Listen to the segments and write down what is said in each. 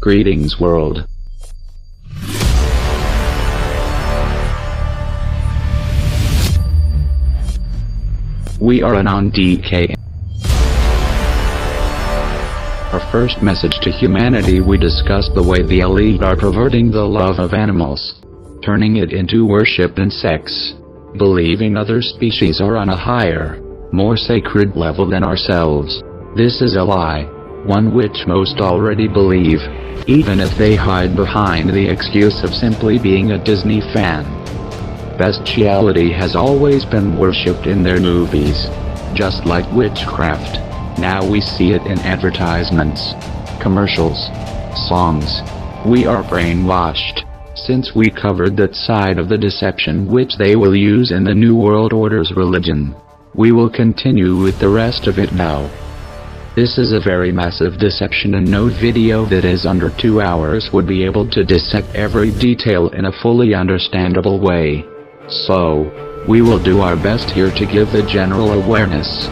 Greetings world. We are an AndyA. Our first message to humanity, we discuss the way the elite are perverting the love of animals, turning it into worship and sex, believing other species are on a higher, more sacred level than ourselves. This is a lie, one which most already believe, even if they hide behind the excuse of simply being a Disney fan. Bestiality has always been worshipped in their movies, just like witchcraft. Now we see it in advertisements, commercials, songs. We are brainwashed, since we covered that side of the deception which they will use in the New World Order's religion. We will continue with the rest of it now. This is a very massive deception, and no video that is under 2 hours would be able to dissect every detail in a fully understandable way. So, we will do our best here to give the general awareness,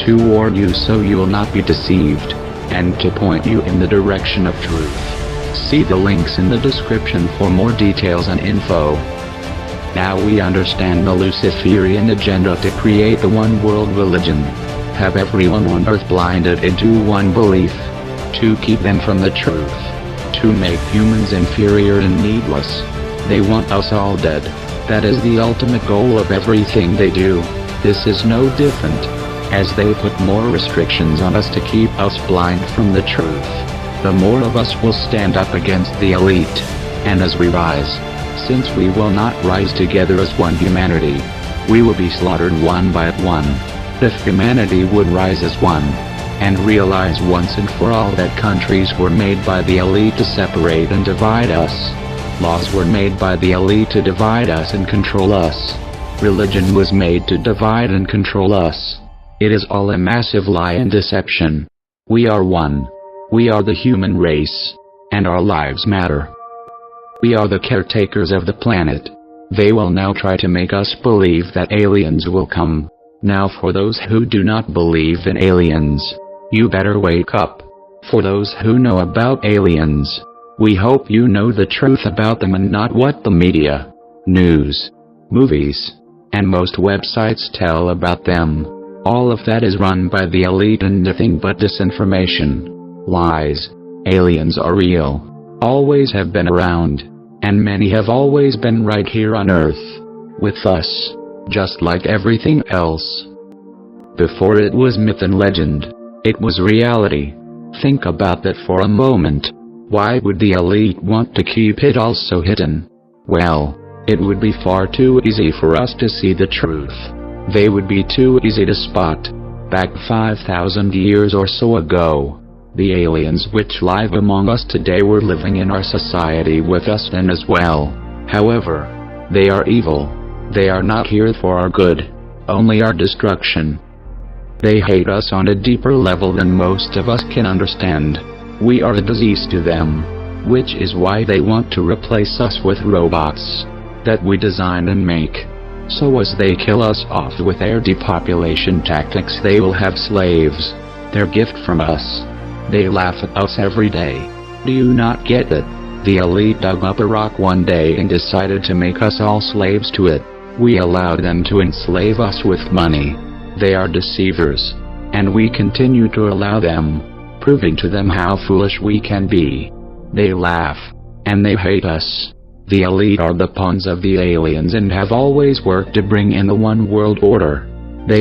to warn you so you will not be deceived, and to point you in the direction of truth. See the links in the description for more details and info. Now we understand the Luciferian agenda to create the one world religion, have everyone on earth blinded into one belief, to keep them from the truth, to make humans inferior and needless. They want us all dead. That is the ultimate goal of everything they do. This is no different, as they put more restrictions on us to keep us blind from the truth. The more of us will stand up against the elite, and as we rise, since we will not rise together as one humanity, we will be slaughtered one by one. If humanity would rise as one, and realize once and for all that countries were made by the elite to separate and divide us, laws were made by the elite to divide us and control us, religion was made to divide and control us. It is all a massive lie and deception. We are one. We are the human race, and our lives matter. We are the caretakers of the planet. They will now try to make us believe that aliens will come. Now for those who do not believe in aliens, you better wake up. For those who know about aliens, we hope you know the truth about them and not what the media, news, movies, and most websites tell about them. All of that is run by the elite and nothing but disinformation, lies. Aliens are real, always have been around, and many have always been right here on Earth, with us, just like everything else. Before it was myth and legend, it was reality. Think about that for a moment. Why would the elite want to keep it all so hidden? Well, it would be far too easy for us to see the truth. They would be too easy to spot. Back 5,000 years or so ago, the aliens which live among us today were living in our society with us then as well. However, they are evil. They are not here for our good, only our destruction. They hate us on a deeper level than most of us can understand. We are a disease to them, which is why they want to replace us with robots that we design and make. So as they kill us off with their depopulation tactics, they will have slaves. Their gift from us. They laugh at us every day. Do you not get it? The elite dug up a rock one day and decided to make us all slaves to it. We allowed them to enslave us with money. They are deceivers. And we continue to allow them, proving to them how foolish we can be. They laugh. And they hate us. The elite are the pawns of the aliens and have always worked to bring in the one world order. They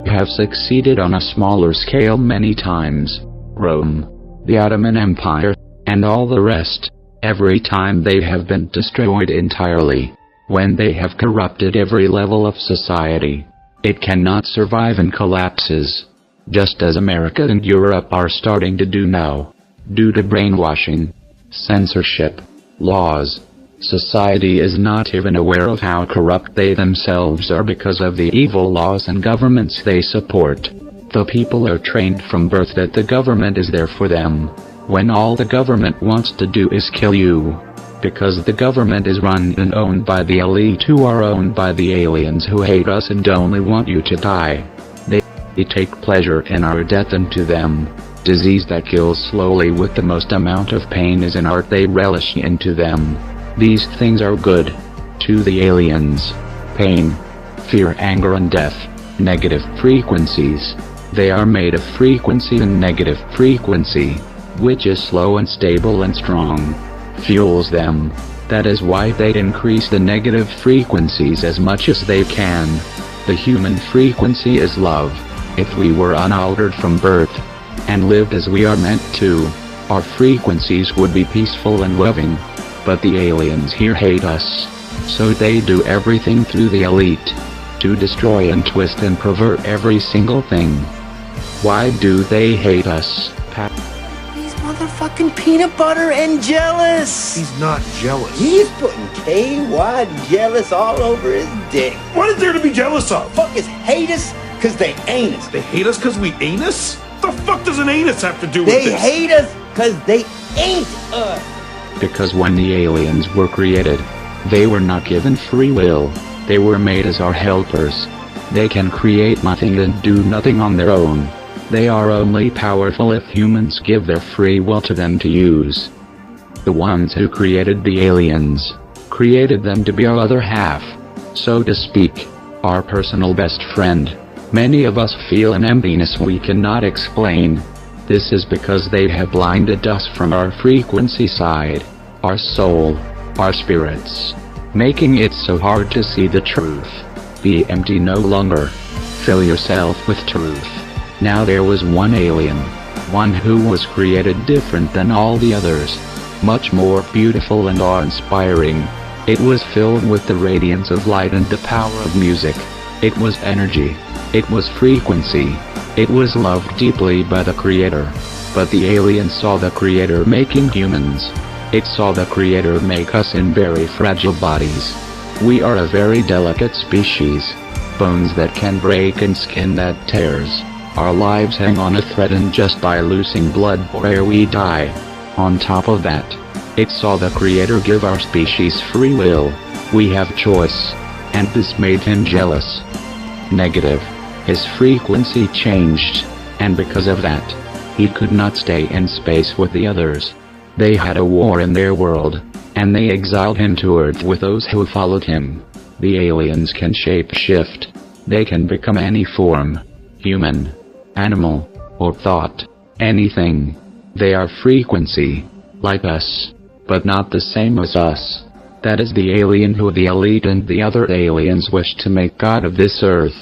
have succeeded on a smaller scale many times. Rome, the Ottoman Empire, and all the rest. Every time they have been destroyed entirely. When they have corrupted every level of society, it cannot survive and collapses. Just as America and Europe are starting to do now. Due to brainwashing, censorship, laws. Society is not even aware of how corrupt they themselves are because of the evil laws and governments they support. The people are trained from birth that the government is there for them, when all the government wants to do is kill you. Because the government is run and owned by the elite who are owned by the aliens who hate us and only want you to die. They take pleasure in our death, and to them, disease that kills slowly with the most amount of pain is an art they relish into them. These things are good. To the aliens. Pain, fear, anger and death. Negative frequencies. They are made of frequency and negative frequency, which is slow and stable and strong. Fuels them. That is why they increase the negative frequencies as much as they can. The human frequency is love. If we were unaltered from birth, and lived as we are meant to, our frequencies would be peaceful and loving. But the aliens here hate us. So they do everything through the elite, to destroy and twist and pervert every single thing. Why do they hate us, Pat? He's motherfucking peanut butter and jealous. He's not jealous. He's putting KY jealous all over his dick. What is there to be jealous of? Fuckers hate us because they ain't us. They hate us because we ain't us? The fuck does an anus have to do with this? They hate us because they ain't us. Because when the aliens were created, they were not given free will. They were made as our helpers. They can create nothing and do nothing on their own. They are only powerful if humans give their free will to them to use. The ones who created the aliens, created them to be our other half, so to speak, our personal best friend. Many of us feel an emptiness we cannot explain. This is because they have blinded us from our frequency side, our soul, our spirits, making it so hard to see the truth. Be empty no longer. Fill yourself with truth. Now there was one alien, one who was created different than all the others, much more beautiful and awe-inspiring. It was filled with the radiance of light and the power of music. It was energy. It was frequency. It was loved deeply by the Creator. But the alien saw the Creator making humans. It saw the Creator make us in very fragile bodies. We are a very delicate species. Bones that can break and skin that tears. Our lives hang on a thread, and just by losing blood or air we die. On top of that, it saw the Creator give our species free will. We have choice. And this made him jealous. Negative. His frequency changed, and because of that, he could not stay in space with the others. They had a war in their world, and they exiled him to Earth with those who followed him. The aliens can shape-shift. They can become any form, human, animal, or thought, anything. They are frequency, like us, but not the same as us. That is the alien who the elite and the other aliens wish to make God of this Earth.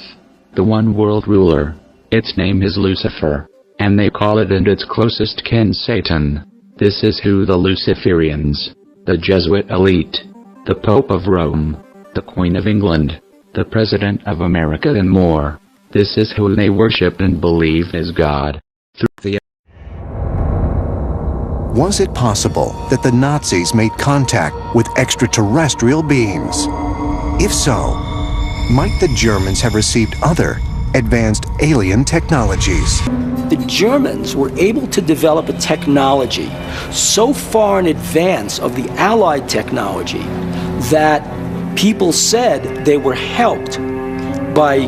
The one world ruler. Its name is Lucifer, and they call it and its closest kin Satan. This is who the Luciferians, the Jesuit elite, the Pope of Rome, the Queen of England, the President of America and more. This is who they worship and believe is God. Was it possible that the Nazis made contact with extraterrestrial beings? If so, might the Germans have received other advanced alien technologies? The Germans were able to develop a technology so far in advance of the Allied technology that people said they were helped by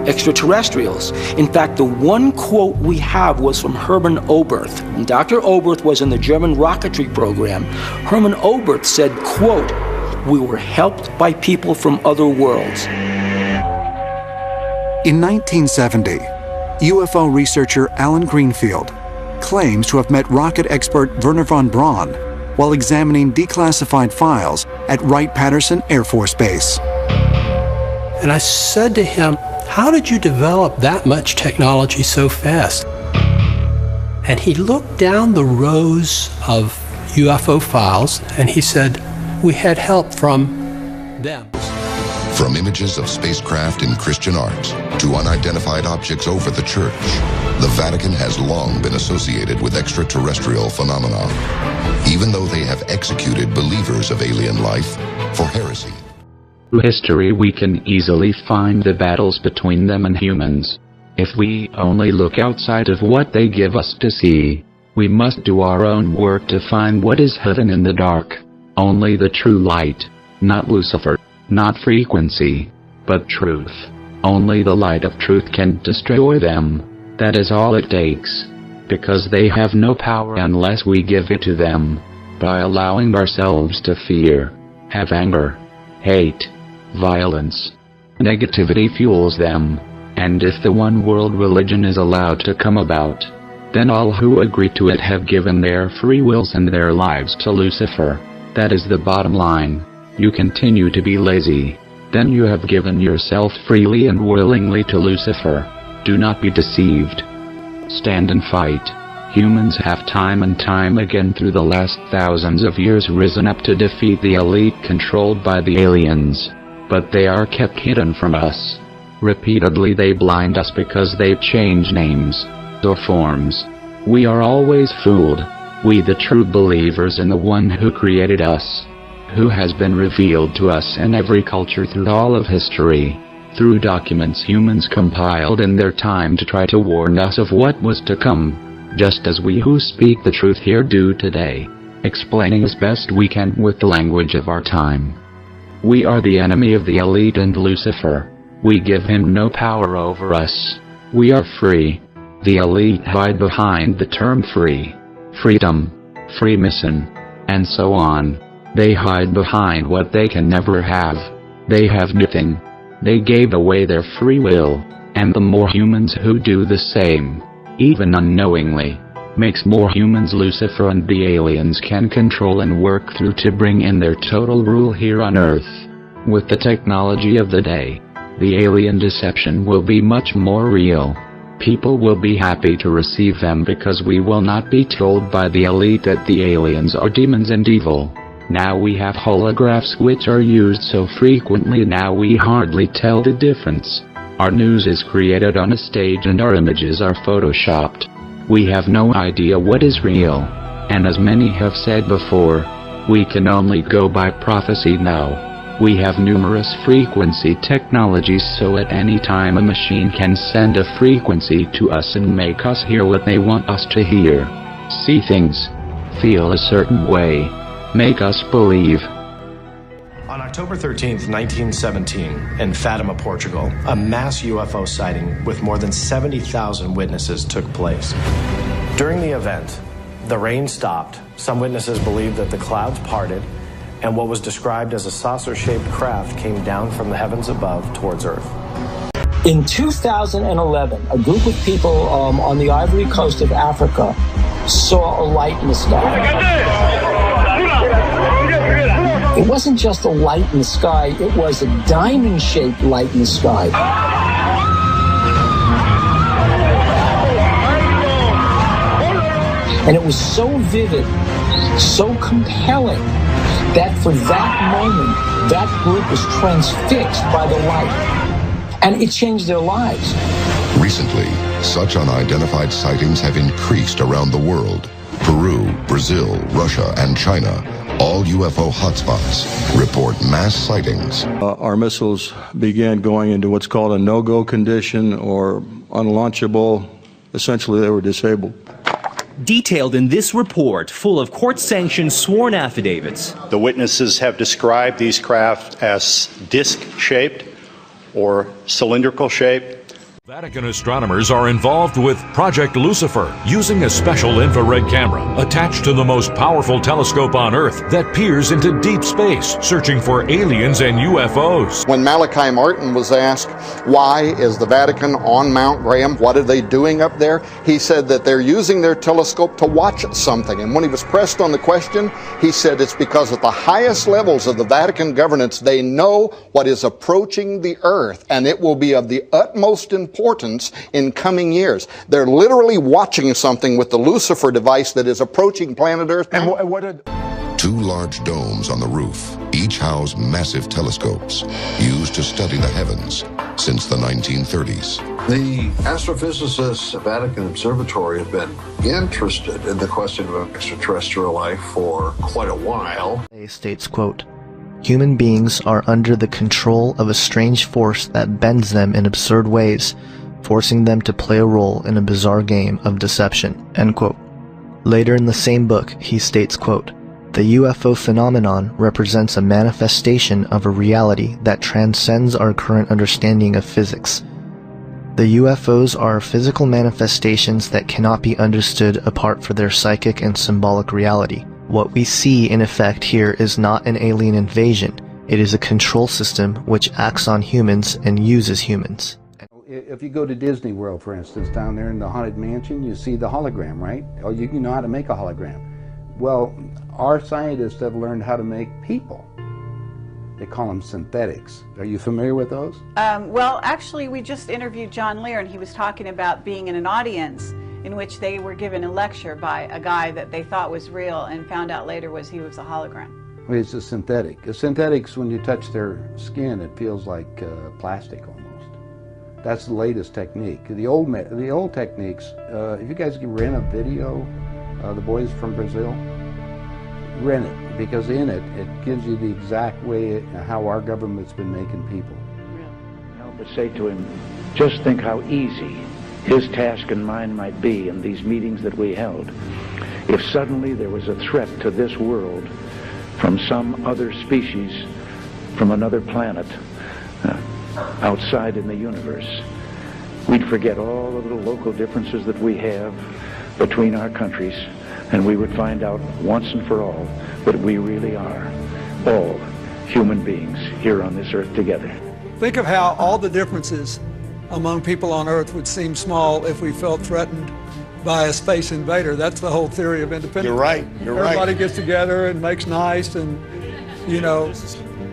extraterrestrials. In fact, the one quote we have was from Hermann Oberth. And Dr. Oberth was in the German rocketry program. Hermann Oberth said, quote, "We were helped by people from other worlds." In 1970, UFO researcher Alan Greenfield claims to have met rocket expert Werner von Braun while examining declassified files at Wright-Patterson Air Force Base. And I said to him, "How did you develop that much technology so fast?" And he looked down the rows of UFO files and he said, "We had help from them." From images of spacecraft in Christian art to unidentified objects over the church, the Vatican has long been associated with extraterrestrial phenomena, even though they have executed believers of alien life for heresy. Through history we can easily find the battles between them and humans. If we only look outside of what they give us to see, we must do our own work to find what is hidden in the dark. Only the true light, not Lucifer, not frequency, but truth. Only the light of truth can destroy them. That is all it takes. Because they have no power unless we give it to them. By allowing ourselves to fear, have anger, hate, violence, negativity fuels them. And if the one world religion is allowed to come about, then all who agree to it have given their free wills and their lives to Lucifer. That is the bottom line. You continue to be lazy, then you have given yourself freely and willingly to Lucifer. Do not be deceived. Stand and fight. Humans have time and time again through the last thousands of years risen up to defeat the elite controlled by the aliens. But they are kept hidden from us. Repeatedly they blind us because they change names or forms. We are always fooled. We the true believers in the one who created us, who has been revealed to us in every culture through all of history, through documents humans compiled in their time to try to warn us of what was to come, just as we who speak the truth here do today, explaining as best we can with the language of our time. We are the enemy of the elite and Lucifer. We give him no power over us. We are free. The elite hide behind the term free, freedom, freemason, and so on. They hide behind what they can never have. They have nothing. They gave away their free will, and the more humans who do the same, even unknowingly, makes more humans Lucifer and the aliens can control and work through to bring in their total rule here on Earth. With the technology of the day, the alien deception will be much more real. People will be happy to receive them because we will not be told by the elite that the aliens are demons and evil. Now we have holographs which are used so frequently now we hardly tell the difference. Our news is created on a stage and our images are photoshopped. We have no idea what is real, and as many have said before, we can only go by prophecy now. We have numerous frequency technologies so at any time a machine can send a frequency to us and make us hear what they want us to hear. See things, feel a certain way, make us believe. On October 13th, 1917, in Fatima, Portugal, a mass UFO sighting with more than 70,000 witnesses took place. During the event, the rain stopped. Some witnesses believed that the clouds parted, and what was described as a saucer-shaped craft came down from the heavens above towards Earth. In 2011, a group of people on the Ivory Coast of Africa saw a light in the sky. It wasn't just a light in the sky, it was a diamond-shaped light in the sky. And it was so vivid, so compelling, that for that moment, that group was transfixed by the light. And it changed their lives. Recently, such unidentified sightings have increased around the world. Peru, Brazil, Russia, and China, all UFO hotspots, report mass sightings. Our missiles began going into what's called a no-go condition or unlaunchable. Essentially, they were disabled. detailed in this report full of court-sanctioned sworn affidavits. The witnesses have described these craft as disc-shaped or cylindrical-shaped. Vatican astronomers are involved with Project Lucifer, using a special infrared camera attached to the most powerful telescope on Earth that peers into deep space, searching for aliens and UFOs. When Malachi Martin was asked, why is the Vatican on Mount Graham? What are they doing up there? He said that they're using their telescope to watch something. And when he was pressed on the question, he said it's because at the highest levels of the Vatican governance, they know what is approaching the Earth, and it will be of the utmost importance in coming years. They're literally watching something with the Lucifer device that is approaching planet Earth. And two large domes on the roof each house massive telescopes used to study the heavens since the 1930s. The astrophysicists at Vatican Observatory have been interested in the question of extraterrestrial life for quite a while. It states, quote, "Human beings are under the control of a strange force that bends them in absurd ways, forcing them to play a role in a bizarre game of deception." End quote. Later in the same book, he states, quote, "The UFO phenomenon represents a manifestation of a reality that transcends our current understanding of physics. The UFOs are physical manifestations that cannot be understood apart from their psychic and symbolic reality. What we see in effect here is not an alien invasion. It is a control system which acts on humans and uses humans." If you go to Disney World, for instance, down there in the Haunted Mansion, you see the hologram, right? Or you know how to make a hologram. Well, our scientists have learned how to make people. They call them synthetics. Are you familiar with those? Well, actually, we just interviewed John Lear, and he was talking about being in an audience in which they were given a lecture by a guy that they thought was real and found out later he was a hologram. Well, it's a synthetic. A synthetics, when you touch their skin, it feels like plastic almost. That's the latest technique. The old techniques, if you guys can rent a video, the boys from Brazil, rent it, because in it, it gives you the exact way how our government's been making people. But say to him, just think how easy his task and mine might be in these meetings that we held if suddenly there was a threat to this world from some other species, from another planet, outside in the universe. We'd forget all the little local differences that we have between our countries, and we would find out once and for all that we really are all human beings here on this earth together. Think of how all the differences among people on Earth would seem small if we felt threatened by a space invader. That's the whole theory of independence. You're right. Everybody gets together and makes nice, and, you know.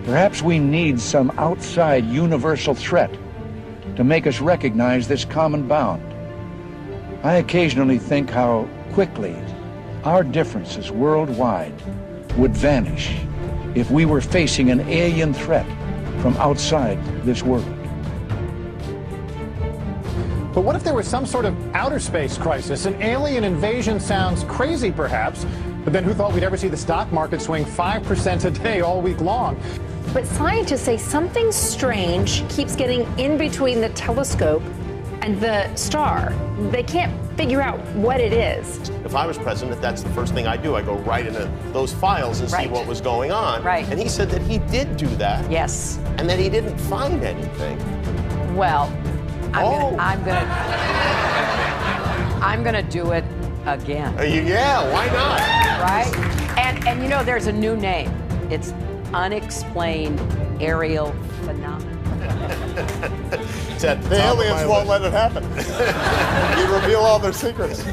Perhaps we need some outside universal threat to make us recognize this common bound. I occasionally think how quickly our differences worldwide would vanish if we were facing an alien threat from outside this world. But what if there was some sort of outer space crisis? An alien invasion sounds crazy, perhaps, but then who thought we'd ever see the stock market swing 5% a day all week long? But scientists say something strange keeps getting in between the telescope and the star. They can't figure out what it is. If I was president, that's the first thing I do. I go right into those files and see what was going on. Right. And he said that he did do that. Yes. And that he didn't find anything. Well, I'm gonna do it again. Yeah, why not? Right? And you know, there's a new name. It's unexplained aerial phenomenon. The aliens won't let it happen. You reveal all their secrets.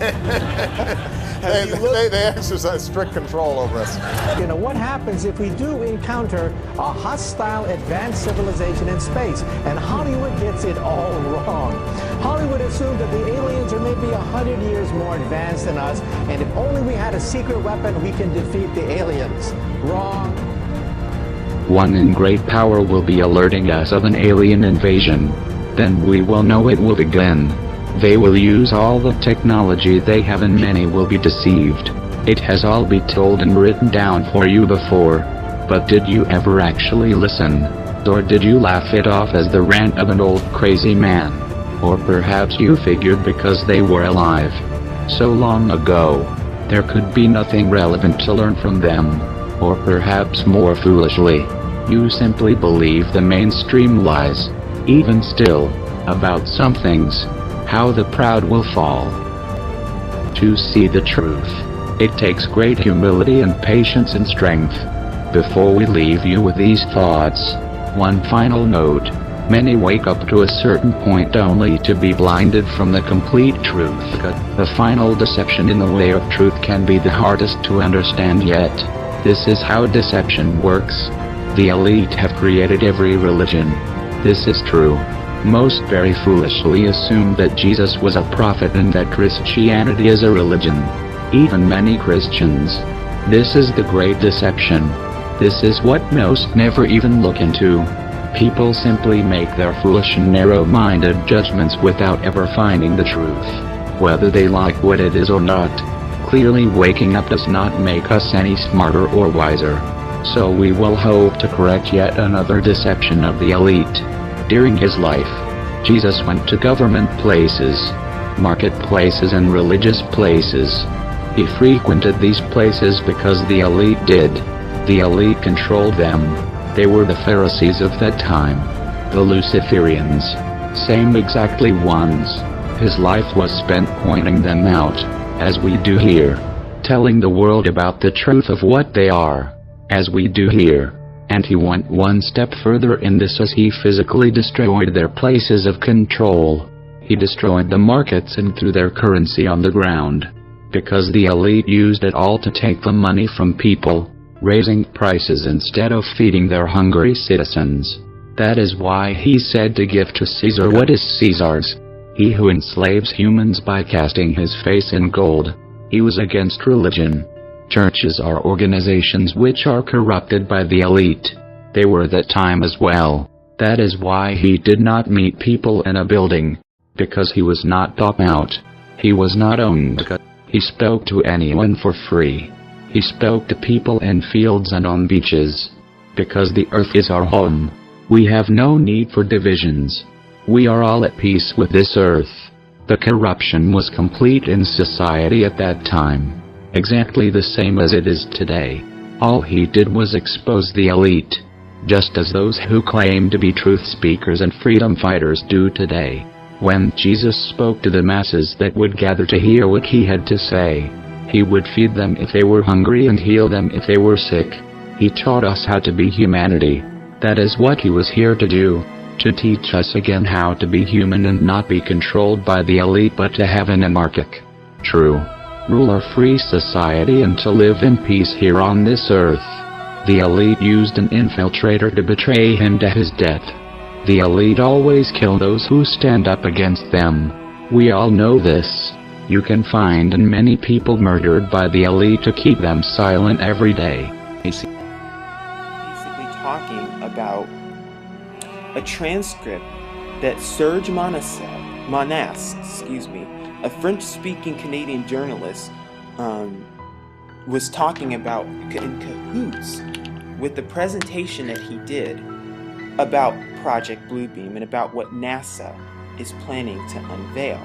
They exercise strict control over us. You know, what happens if we do encounter a hostile advanced civilization in space? And Hollywood gets it all wrong. Hollywood assumed that the aliens are maybe 100 years more advanced than us, and if only we had a secret weapon, we can defeat the aliens. Wrong. One in great power will be alerting us of an alien invasion. Then we will know it will begin. They will use all the technology they have, and many will be deceived. It has all been told and written down for you before. But did you ever actually listen? Or did you laugh it off as the rant of an old crazy man? Or perhaps you figured because they were alive, so long ago. There could be nothing relevant to learn from them. Or perhaps more foolishly, you simply believe the mainstream lies. Even still, about some things, how the proud will fall. To see the truth, it takes great humility and patience and strength. Before we leave you with these thoughts, one final note. Many wake up to a certain point only to be blinded from the complete truth. The final deception in the way of truth can be the hardest to understand yet. This is how deception works. The elite have created every religion. This is true. Most very foolishly assume that Jesus was a prophet and that Christianity is a religion. Even many Christians. This is the great deception. This is what most never even look into. People simply make their foolish and narrow-minded judgments without ever finding the truth, whether they like what it is or not. Clearly, waking up does not make us any smarter or wiser. So we will hope to correct yet another deception of the elite. During his life, Jesus went to government places, marketplaces and religious places. He frequented these places because the elite did. The elite controlled them. They were the Pharisees of that time. The Luciferians. Same exactly ones. His life was spent pointing them out, as we do here. Telling the world about the truth of what they are, as we do here. And he went one step further in this as he physically destroyed their places of control. He destroyed the markets and threw their currency on the ground. Because the elite used it all to take the money from people, raising prices instead of feeding their hungry citizens. That is why he said to give to Caesar what is Caesar's. He who enslaves humans by casting his face in gold. He was against religion. Churches are organizations which are corrupted by the elite. They were that time as well. That is why he did not meet people in a building. Because he was not bought out. He was not owned. He spoke to anyone for free. He spoke to people in fields and on beaches. Because the earth is our home. We have no need for divisions. We are all at peace with this earth. The corruption was complete in society at that time. Exactly the same as it is today. All he did was expose the elite. Just as those who claim to be truth speakers and freedom fighters do today. When Jesus spoke to the masses that would gather to hear what he had to say, he would feed them if they were hungry and heal them if they were sick. He taught us how to be humanity. That is what he was here to do. To teach us again how to be human and not be controlled by the elite but to have an anarchic, true, ruler-free society and to live in peace here on this earth. The elite used an infiltrator to betray him to his death. The elite always kill those who stand up against them. We all know this. You can find many people murdered by the elite to keep them silent every day. Basically talking about a transcript that Serge Monas, a French-speaking Canadian journalist, was talking about in cahoots with the presentation that he did about Project Bluebeam and about what NASA is planning to unveil.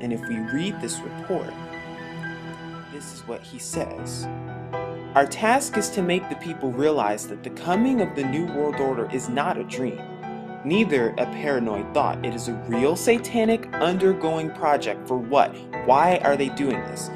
And if we read this report, this is what he says. Our task is to make the people realize that the coming of the New World Order is not a dream, neither a paranoid thought. It is a real satanic undergoing project. For what? Why are they doing this?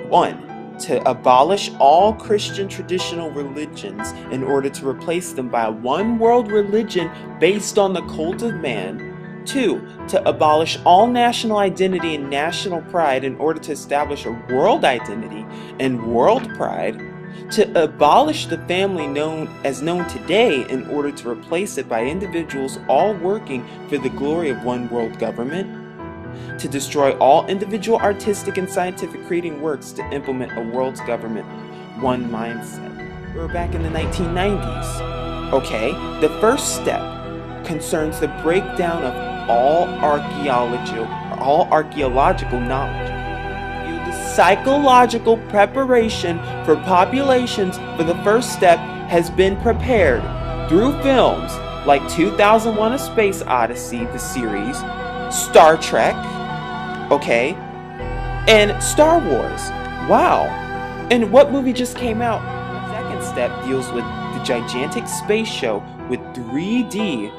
1. To abolish all Christian traditional religions in order to replace them by a one world religion based on the cult of man. 2. To abolish all national identity and national pride in order to establish a world identity and world pride. To abolish the family known today in order to replace it by individuals all working for the glory of one world government. To destroy all individual artistic and scientific creating works to implement a world's government, one mindset. We're back in the 1990s. Okay, the first step concerns the breakdown of all archaeological knowledge. The psychological preparation for populations for the first step has been prepared through films like 2001: A Space Odyssey, the series, Star Trek, okay, And Star Wars. Wow. And what movie just came out? The second step deals with the gigantic space show with 3D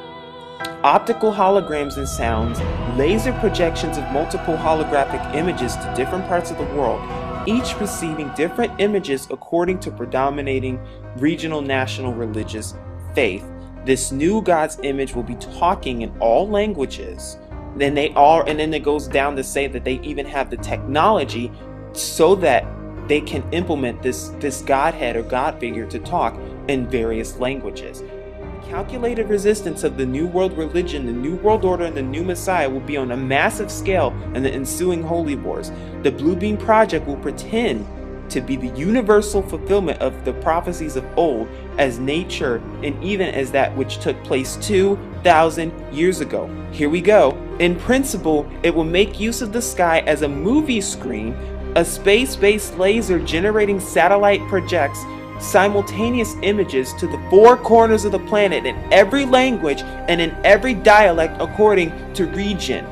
optical holograms and sounds, laser projections of multiple holographic images to different parts of the world, each receiving different images according to predominating regional, national, religious faith. This new God's image will be talking in all languages. And then it goes down to say that they even have the technology so that they can implement this Godhead or God figure to talk in various languages. The calculated resistance of the New World religion, the New World Order, and the new Messiah will be on a massive scale in the ensuing Holy Wars. The Blue Beam Project will pretend to be the universal fulfillment of the prophecies of old as nature and even as that which took place 2,000 years ago. Here we go. In principle, it will make use of the sky as a movie screen. A space-based laser generating satellite projects simultaneous images to the four corners of the planet in every language and in every dialect according to region.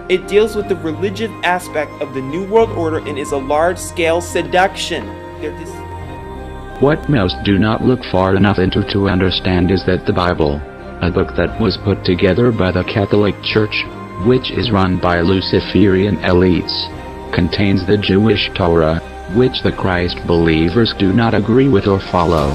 It deals with the religious aspect of the New World Order and is a large-scale seduction. What most do not look far enough into to understand is that the Bible, a book that was put together by the Catholic Church, which is run by Luciferian elites, contains the Jewish Torah, which the Christ believers do not agree with or follow.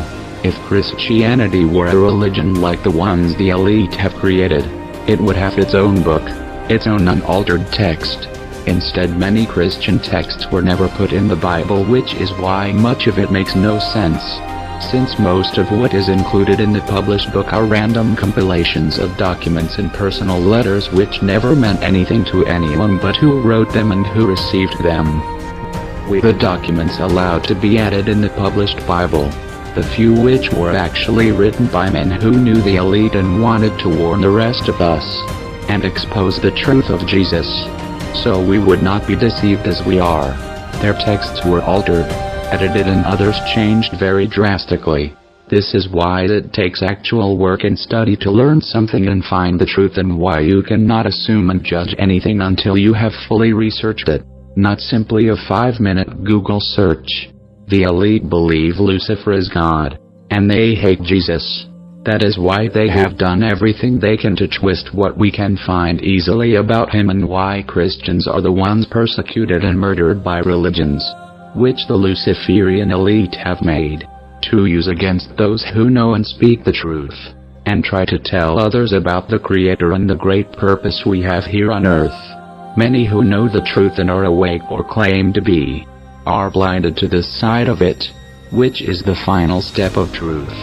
If Christianity were a religion like the ones the elite have created, it would have its own book, its own unaltered text. Instead, many Christian texts were never put in the Bible, which is why much of it makes no sense, since most of what is included in the published book are random compilations of documents and personal letters which never meant anything to anyone but who wrote them and who received them. With the documents allowed to be added in the published Bible, the few which were actually written by men who knew the elite and wanted to warn the rest of us, and expose the truth of Jesus, so we would not be deceived as we are. Their texts were altered, edited, and others changed very drastically. This is why it takes actual work and study to learn something and find the truth, and why you cannot assume and judge anything until you have fully researched it, not simply a 5-minute Google search. The elite believe Lucifer is God, and they hate Jesus. That is why they have done everything they can to twist what we can find easily about him, and why Christians are the ones persecuted and murdered by religions, which the Luciferian elite have made, to use against those who know and speak the truth, and try to tell others about the Creator and the great purpose we have here on earth. Many who know the truth and are awake or claim to be, are blinded to this side of it, which is the final step of truth,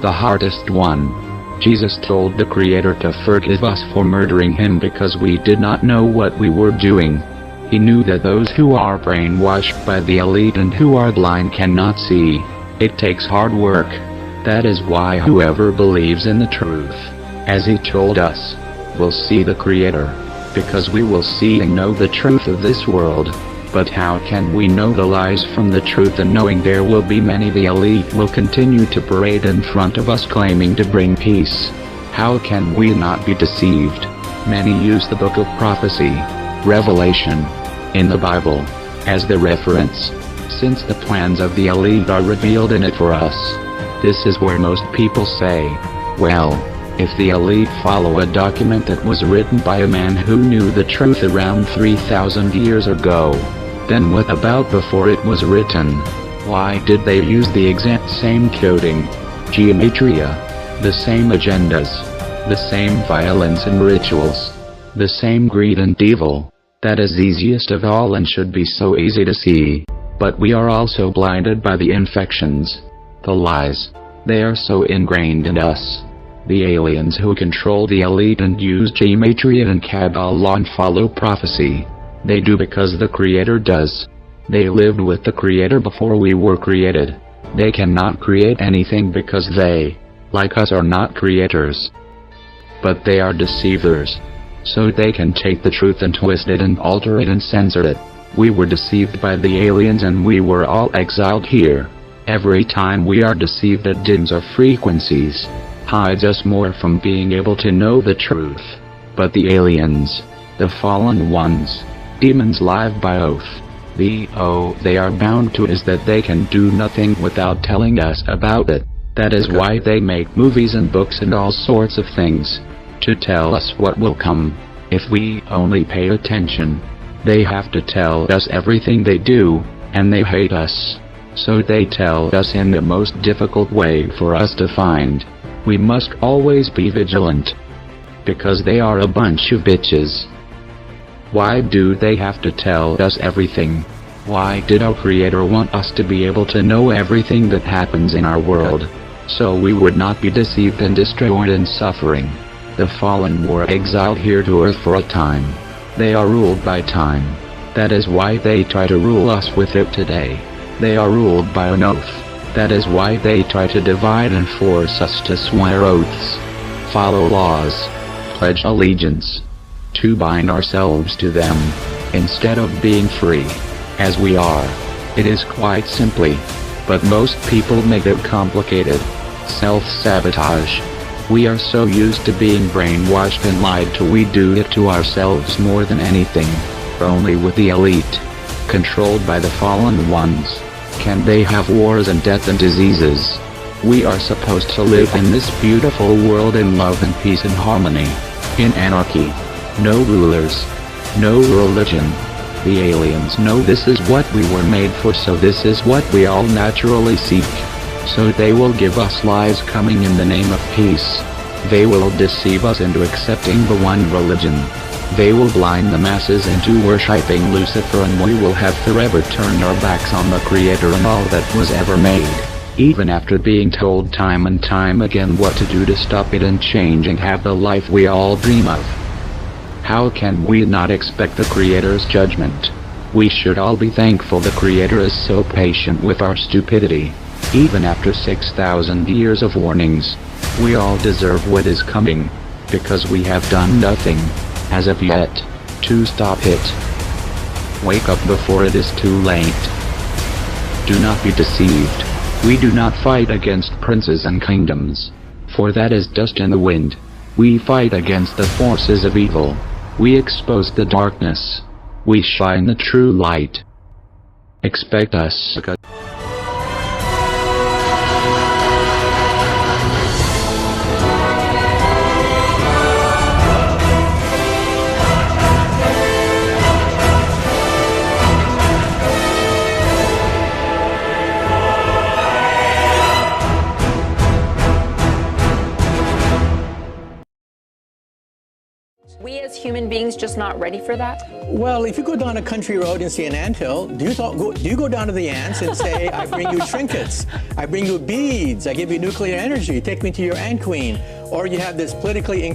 the hardest one. Jesus told the Creator to forgive us for murdering him because we did not know what we were doing. He knew that those who are brainwashed by the elite and who are blind cannot see. It takes hard work. That is why whoever believes in the truth, as he told us, will see the Creator, because we will see and know the truth of this world. But how can we know the lies from the truth, and knowing there will be many the elite will continue to parade in front of us claiming to bring peace? How can we not be deceived? Many use the book of prophecy, Revelation, in the Bible, as the reference, since the plans of the elite are revealed in it for us. This is where most people say, well, if the elite follow a document that was written by a man who knew the truth around 3,000 years ago, then what about before it was written? Why did they use the exact same coding, geometria, the same agendas, the same violence and rituals, the same greed and evil? That is easiest of all and should be so easy to see. But we are also blinded by the infections, the lies. They are so ingrained in us. The aliens who control the elite and use gematria and Kabbalah and follow prophecy. They do because the Creator does. They lived with the Creator before we were created. They cannot create anything because they, like us, are not creators. But they are deceivers. So they can take the truth and twist it and alter it and censor it. We were deceived by the aliens and we were all exiled here. Every time we are deceived, it dims our frequencies, hides us more from being able to know the truth. But the aliens, the fallen ones, demons live by oath, They are bound to is that they can do nothing without telling us about it. That is why they make movies and books and all sorts of things, to tell us what will come, if we only pay attention. They have to tell us everything they do, and they hate us. So they tell us in the most difficult way for us to find. We must always be vigilant, because they are a bunch of bitches. Why do they have to tell us everything? Why did our Creator want us to be able to know everything that happens in our world? So we would not be deceived and destroyed in suffering. The fallen were exiled here to earth for a time. They are ruled by time. That is why they try to rule us with it today. They are ruled by an oath. That is why they try to divide and force us to swear oaths, follow laws, pledge allegiance, to bind ourselves to them, instead of being free, as we are. It is quite simply, but most people make it complicated. Self-sabotage. We are so used to being brainwashed and lied to, we do it to ourselves more than anything. Only with the elite, controlled by the fallen ones, can they have wars and death and diseases. We are supposed to live in this beautiful world in love and peace and harmony, in anarchy. No rulers, no religion. The aliens know this is what we were made for, so this is what we all naturally seek. So they will give us lies coming in the name of peace. They will deceive us into accepting the one religion. They will blind the masses into worshipping Lucifer, and we will have forever turned our backs on the Creator and all that was ever made, even after being told time and time again what to do to stop it and change and have the life we all dream of. How can we not expect the Creator's judgment? We should all be thankful the Creator is so patient with our stupidity. Even after 6,000 years of warnings, we all deserve what is coming, because we have done nothing, as of yet, to stop it. Wake up before it is too late. Do not be deceived. We do not fight against princes and kingdoms, for that is dust in the wind. We fight against the forces of evil. We expose the darkness. We shine the true light. Expect us. We as human beings just not ready for that? Well, if you go down a country road and see an anthill, do you go down to the ants and say, I bring you trinkets, I bring you beads, I give you nuclear energy, take me to your ant queen? Or you have this politically incorrect